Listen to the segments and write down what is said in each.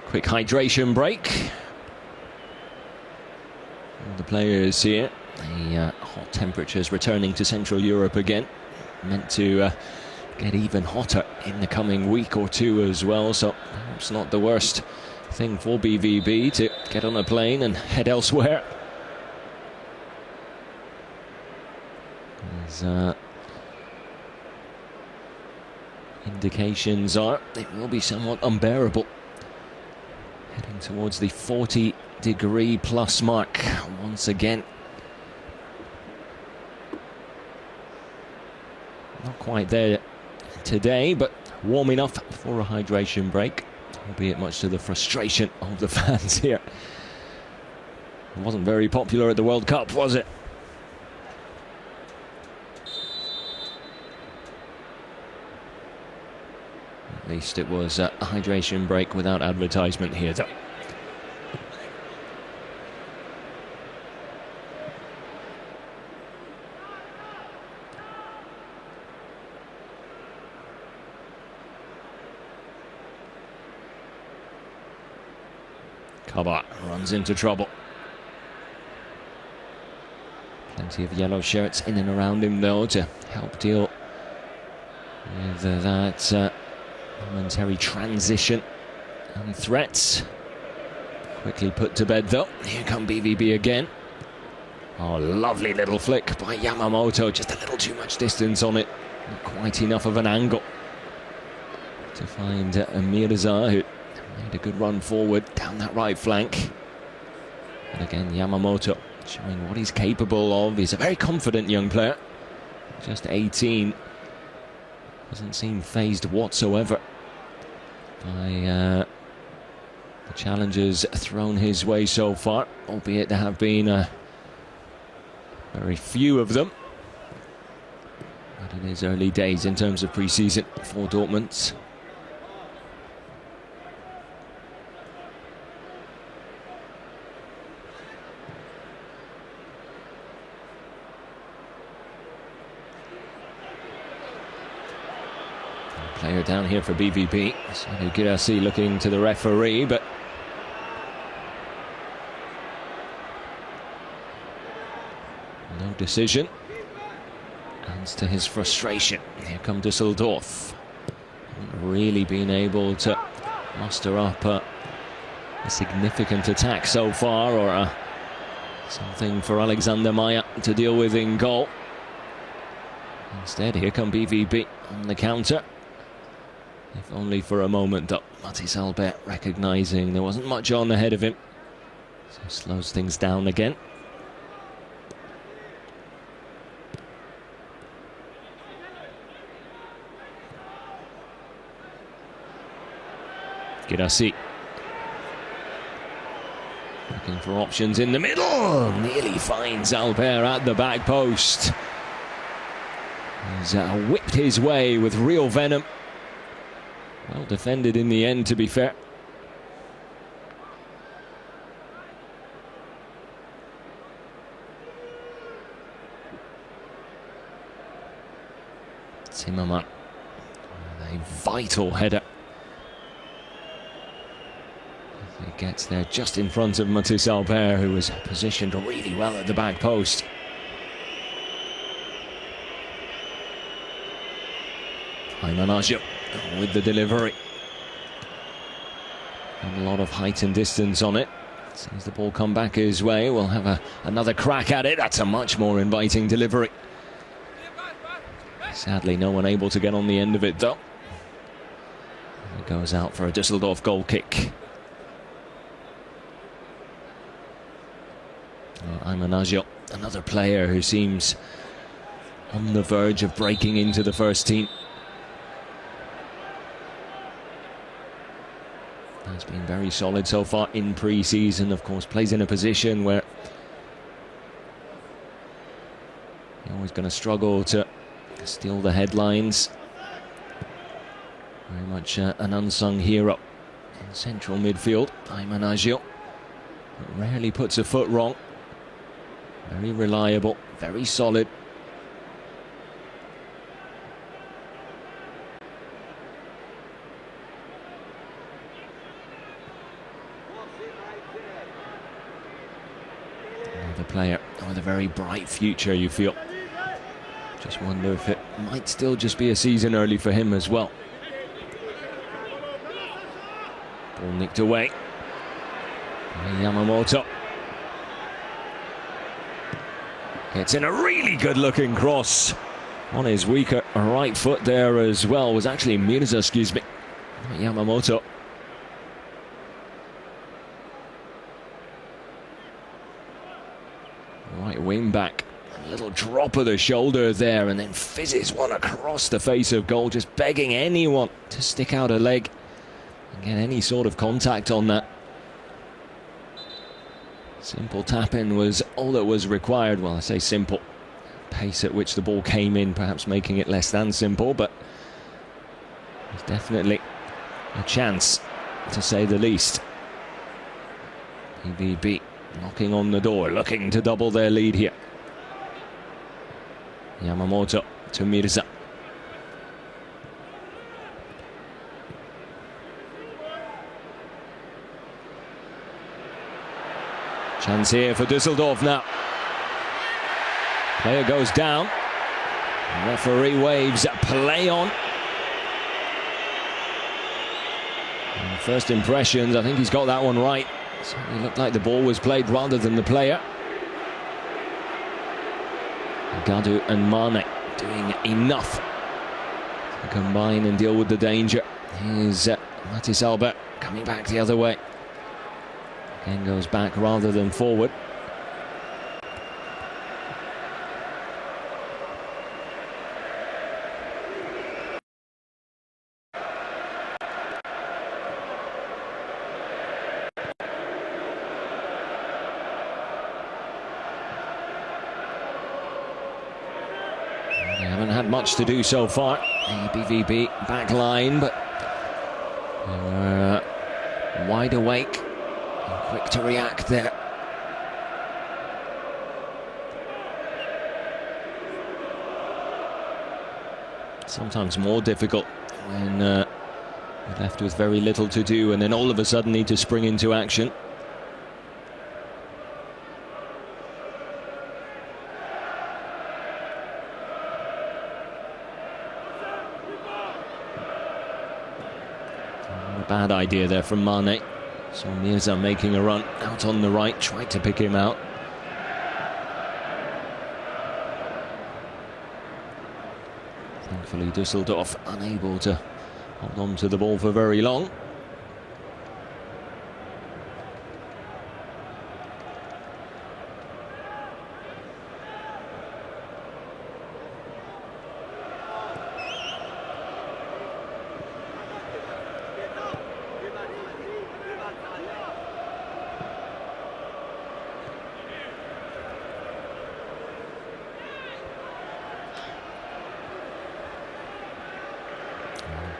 Quick hydration break. All the players here. The hot temperatures returning to Central Europe again. Meant to get even hotter in the coming week or two as well. So it's not the worst thing for BVB to get on a plane and head elsewhere. As indications are it will be somewhat unbearable, heading towards the 40-degree plus mark once again. Not quite there today, but warm enough for a hydration break, albeit much to the frustration of the fans here. It wasn't very popular at the World Cup, was it? At least it was a hydration break without advertisement here, though. Kabak runs into trouble. Plenty of yellow shirts in and around him, though, to help deal with that momentary transition and threats. Quickly put to bed, though. Here come BVB again. Oh, lovely little flick by Yamamoto. Just a little too much distance on it. Not quite enough of an angle to find Mirza, who made a good run forward down that right flank. And again, Yamamoto showing what he's capable of. He's a very confident young player. Just 18. Doesn't seem phased whatsoever by the challenges thrown his way so far, albeit there have been very few of them. But it is early days in terms of pre-season for Dortmund. Player down here for BVB. Sanu Girassi looking to the referee, but no decision. Adds to his frustration. Here come Düsseldorf. Haven't really been able to muster up a significant attack so far, or something for Alexander Meyer to deal with in goal. Instead, here come BVB on the counter. If only for a moment, though. Mathis Albert recognising there wasn't much on ahead of him, so slows things down again. Girassi looking for options in the middle. Nearly finds Albert at the back post. He's whipped his way with real venom. Well defended in the end, to be fair. Zimmermann with a vital header. He gets there just in front of Mathis Albert, who was positioned really well at the back post. Ayman with the delivery. And a lot of height and distance on it. Sees the ball come back his way. We'll have another crack at it. That's a much more inviting delivery. Sadly, no one able to get on the end of it, though. It goes out for a Düsseldorf goal kick. Ayman, another player who seems on the verge of breaking into the first team. Has been very solid so far in pre-season. Of course, plays in a position where you're always going to struggle to steal the headlines. Very much an unsung hero in central midfield. Ayman rarely puts a foot wrong. Very reliable, very solid. The player with a very bright future, you feel. Just wonder if it might still just be a season early for him as well. Ball nicked away by Yamamoto. Gets in a really good looking cross on his weaker right foot there as well. Was actually Mirza, excuse me. Yamamoto. Right wing back. A little drop of the shoulder there and then fizzes one across the face of goal, just begging anyone to stick out a leg and get any sort of contact on that. Simple tap-in was all that was required. Well, I say simple. Pace at which the ball came in, perhaps making it less than simple, but there's definitely a chance, to say the least. PVB knocking on the door, looking to double their lead here. Yamamoto to Mirza. Chance here for Düsseldorf now. Player goes down. Referee waves play on. And first impressions, I think he's got that one right. Certainly looked like the ball was played rather than the player. Gadu and Mane doing enough to combine and deal with the danger. Here's Matis Albert coming back the other way. Again goes back rather than forward. They haven't had much to do so far. BVB back line, but they were wide awake and quick to react there. Sometimes more difficult when you're left with very little to do and then all of a sudden need to spring into action. Bad idea there from Mane. So Mirza making a run out on the right, tried to pick him out. Thankfully Düsseldorf unable to hold on to the ball for very long.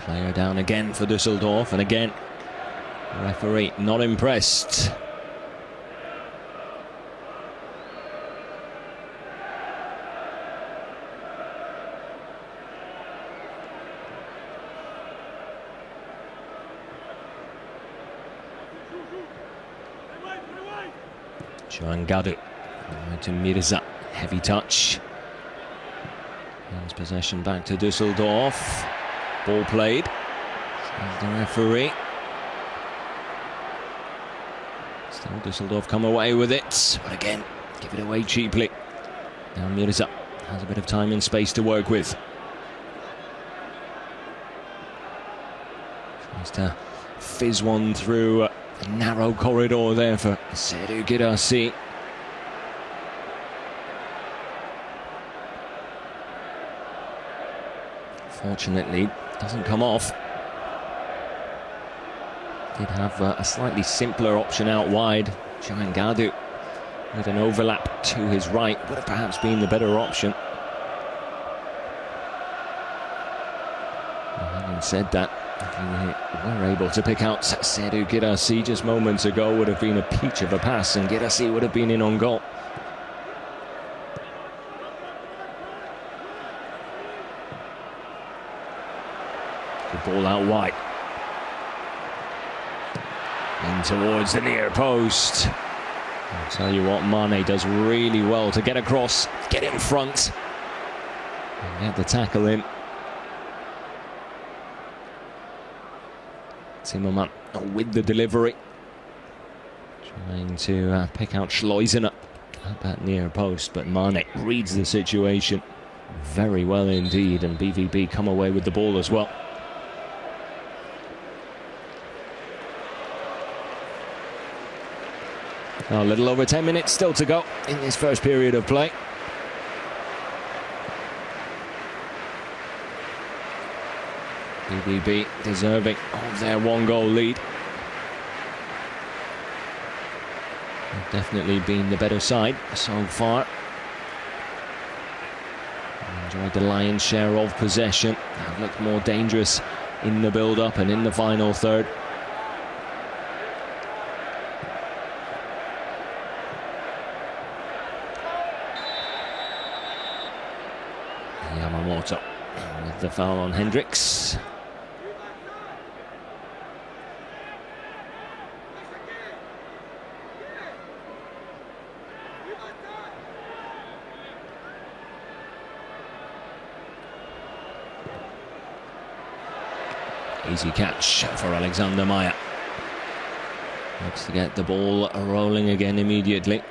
Player down again for Düsseldorf, and again the referee not impressed. Johan Gadu to Mirza, heavy touch. Hands possession back to Düsseldorf. Ball played, says the referee. Still Düsseldorf come away with it, but again, give it away cheaply. Now Mirza has a bit of time and space to work with. Tries to fizz one through a narrow corridor there for Serhou Guirassy. Fortunately, doesn't come off. Did have a slightly simpler option out wide. Johan Gadu with an overlap to his right would have perhaps been the better option. Having said that, if we were able to pick out Serhou Guirassy just moments ago, would have been a peach of a pass, and Guirassy would have been in on goal. Ball out wide. In towards the near post. I'll tell you what, Mane does really well to get across, get in front, and get the tackle in. Zimmerman with the delivery, trying to pick out Schleusener at that near post, but Mane reads the situation very well indeed, and BVB come away with the ball as well. A little over 10 minutes still to go in this first period of play. BVB deserving of their one-goal lead. They've definitely been the better side so far. Enjoyed the lion's share of possession. Have looked more dangerous in the build-up and in the final third. Yamamoto with the foul on Hendricks. Easy catch for Alexander Meyer. Looks to get the ball rolling again immediately.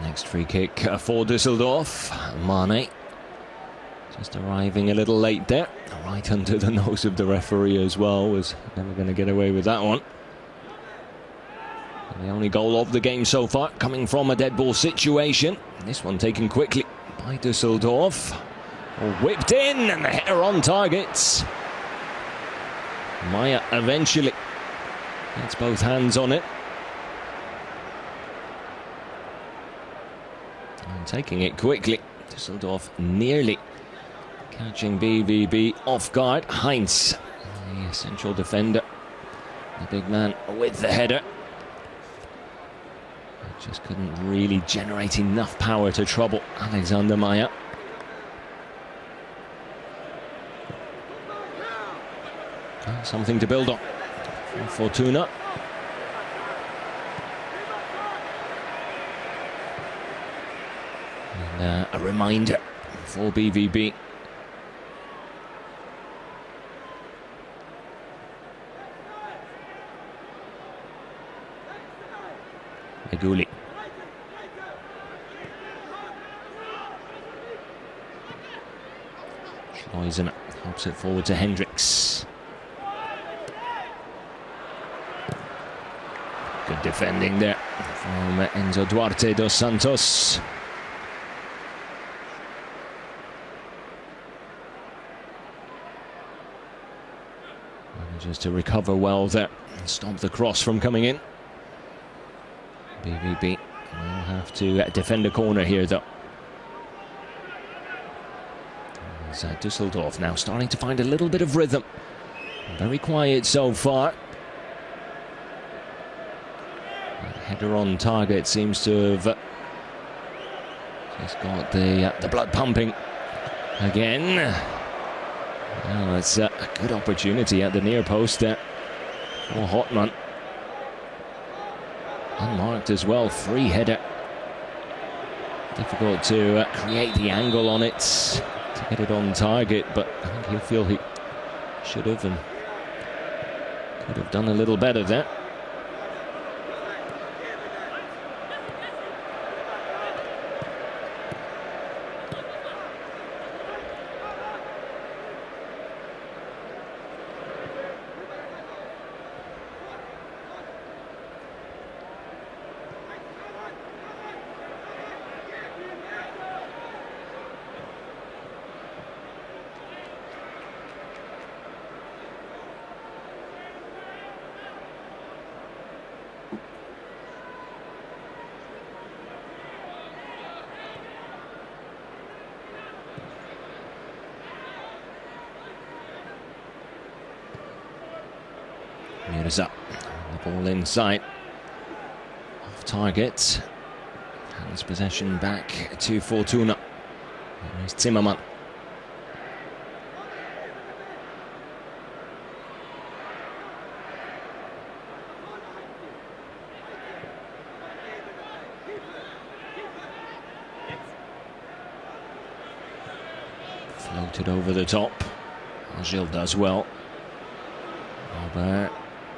Next free kick for Düsseldorf. Mane just arriving a little late there, right under the nose of the referee as well. Was never going to get away with that one. And the only goal of the game so far coming from a dead ball situation. This one taken quickly by Düsseldorf. Whipped in, and the header on target. Meyer eventually gets both hands on it. And taking it quickly. Düsseldorf nearly catching BVB off guard. Heinz, the central defender, the big man with the header. Just couldn't really generate enough power to trouble Alexander Meyer. Something to build on for Fortuna. And a reminder for BVB. Meguli. Schleusener helps it forward to Hendricks. Good defending there from Enzo Duarte dos Santos. Manages to recover well there and stop the cross from coming in. BVB will have to defend a corner here though. As Düsseldorf now starting to find a little bit of rhythm. Very quiet so far. Header on target seems to have just got the blood pumping again. Well, it's a good opportunity at the near post there for Hotman. Unmarked as well, free header. Difficult to create the angle on it to get it on target, but I think he'll feel he should have and could have done a little better there. Mirza, the ball inside, off target, hands possession back to Fortuna. There's Zimmermann. Floated over the top. Gilles does well. Albert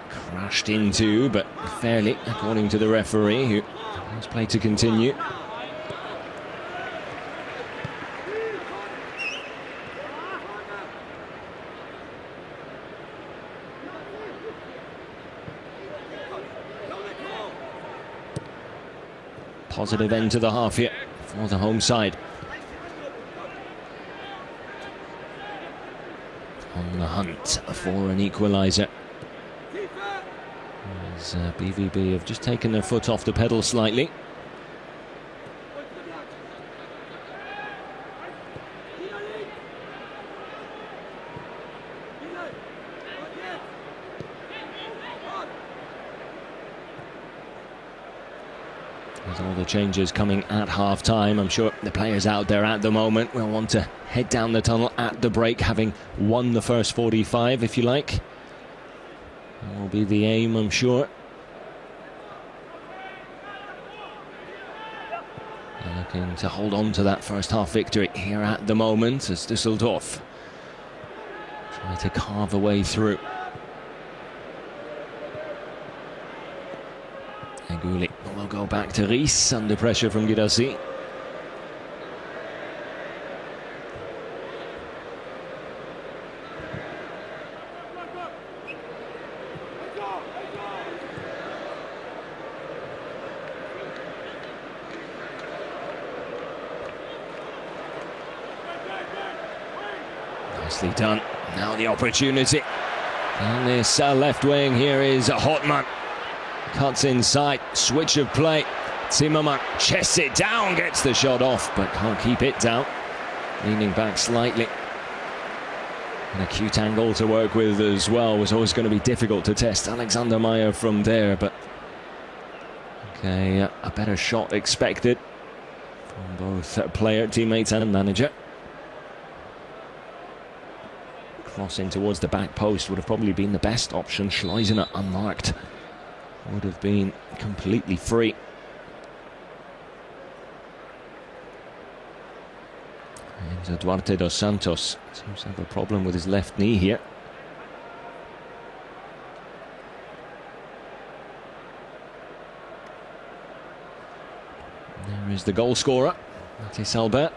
crashed into, but fairly, according to the referee, who wants play to continue. Positive end to the half here for the home side. On the hunt for an equaliser. As BVB have just taken their foot off the pedal slightly. There's all the changes coming at half-time. I'm sure the players out there at the moment will want to head down the tunnel at the break, having won the first 45, if you like. That will be the aim, I'm sure. They're looking to hold on to that first half victory here at the moment as Düsseldorf try to carve a way through. Gulli will go back to Ries under pressure from Guirassy. Nicely done. Now the opportunity. And this left wing here is Hotman. Cuts inside, switch of play. Zimmermann chests it down, gets the shot off, but can't keep it down. Leaning back slightly. An acute angle to work with as well. Was always going to be difficult to test Alexander Meyer from there, but okay, a better shot expected from both player, teammates and manager. Crossing towards the back post would have probably been the best option. Schleusener unmarked would have been completely free. And Duarte dos Santos seems to have a problem with his left knee here. There is the goal scorer, Mathis Albert.